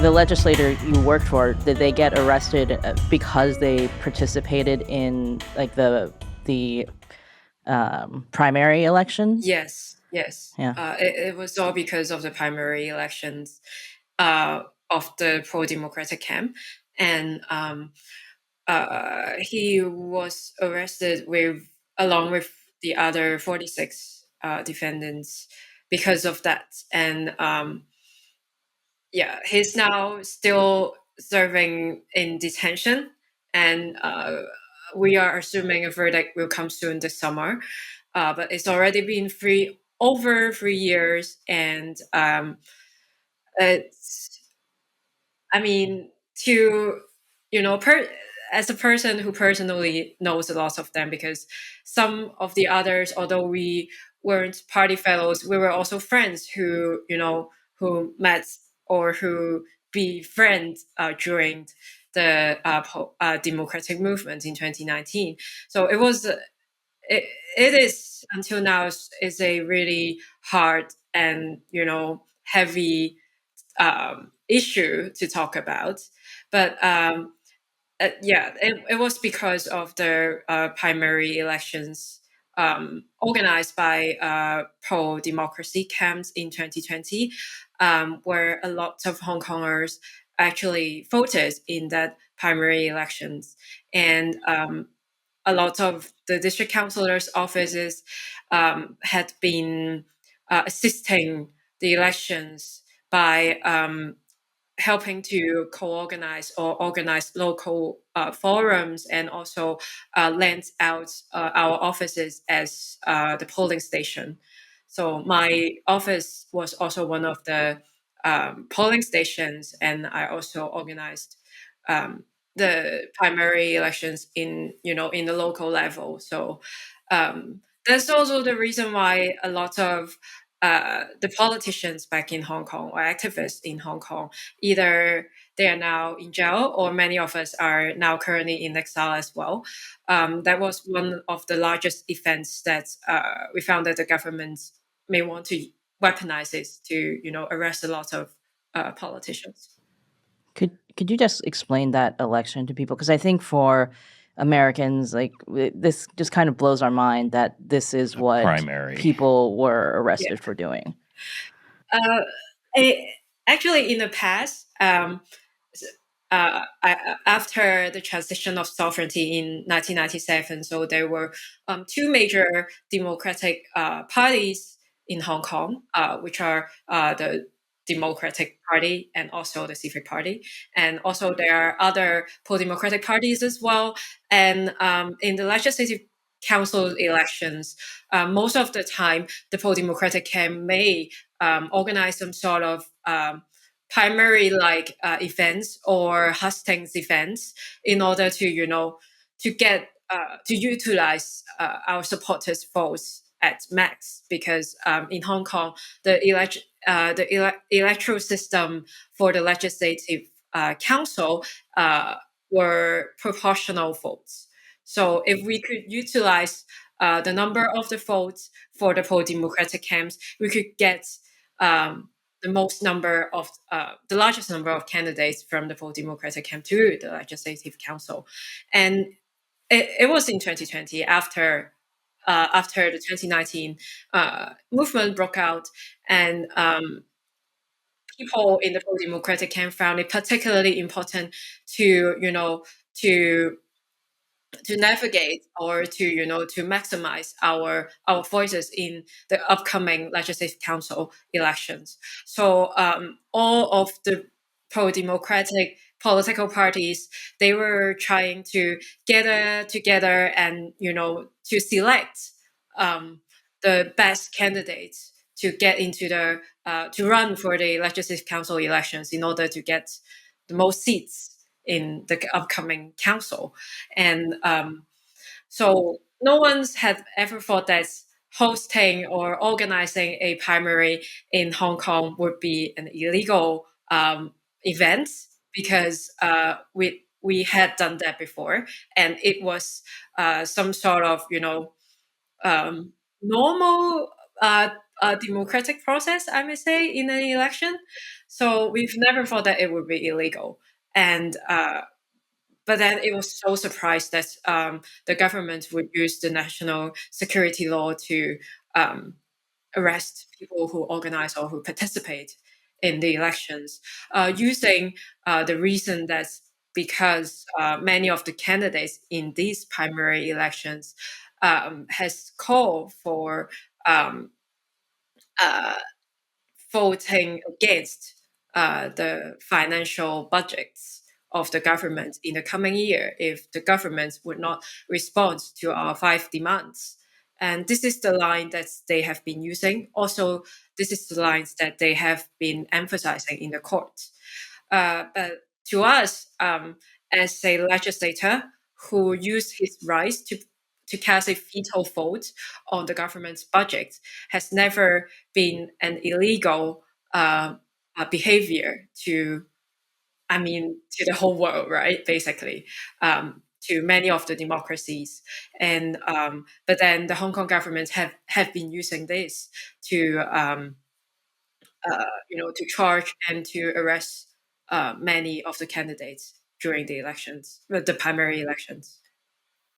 the legislator you worked for, did they get arrested because they participated in like the primary elections? Yes. Yeah. It was all because of the primary elections of the pro-democratic camp, and he was arrested along with the other 46 defendants because of that, and he's now still serving in detention, and we are assuming a verdict will come soon this summer. But it's already been over 3 years, and it's, I mean, to as a person who personally knows a lot of them, because some of the others, although we weren't party fellows, we were also friends who met or who befriend during the democratic movement in 2019. So it is until now is a really hard and heavy issue to talk about, but it was because of the primary elections organized by pro-democracy camps in 2020, where a lot of Hong Kongers actually voted in that primary elections, and a lot of the district councillors' offices had been assisting the elections by helping to co-organize or organize local forums, and also lend out our offices as the polling station. So my office was also one of the polling stations, and I also organized the primary elections in the local level. So that's also the reason why a lot of the politicians back in Hong Kong, or activists in Hong Kong, either they are now in jail, or many of us are now currently in exile as well. That was one of the largest events that we found that the government may want to weaponize it to arrest a lot of politicians. Could you just explain that election to people? Because I think for Americans, like this just kind of blows our mind that this is what primary people were arrested for doing. Actually, in the past, after the transition of sovereignty in 1997, so there were two major democratic parties in Hong Kong, which are the Democratic Party and also the Civic Party. And also there are other pro-democratic parties as well. And in the Legislative Council elections, most of the time, the pro-democratic camp may organize some sort of primary events or hustings events in order to get to utilize our supporters' votes at max, because in Hong Kong the electoral system for the legislative council were proportional votes. So if we could utilize the number of the votes for the pro-democratic camps, we could get the largest number of candidates from the pro-democratic camp to the Legislative Council. And it was in 2020, after the 2019 movement broke out, and people in the pro-democratic camp found it particularly important to navigate, or to maximize our voices in the upcoming Legislative Council elections. So all of the pro-democratic political parties, they were trying to gather together and to select the best candidates to get into to run for the Legislative Council elections in order to get the most seats in the upcoming council. And so no one's had ever thought that hosting or organizing a primary in Hong Kong would be an illegal event, because we had done that before, and it was some sort of normal democratic process, I may say, in an election. So we've never thought that it would be illegal. And but then it was so surprised that the government would use the national security law to um, arrest people who organize or who participate in the elections, using the reason that because many of the candidates in these primary elections has called for um, uh, voting against the financial budgets of the government in the coming year if the government would not respond to our 5 demands. And this is the line that they have been using. Also, this is the lines that they have been emphasizing in the court. But to us, as a legislator who used his rights to cast a veto vote on the government's budget, has never been an illegal behavior to, I mean, to the whole world, right? Basically, to many of the democracies, and but then the Hong Kong government have been using this to to charge and to arrest many of the candidates during the elections, the primary elections.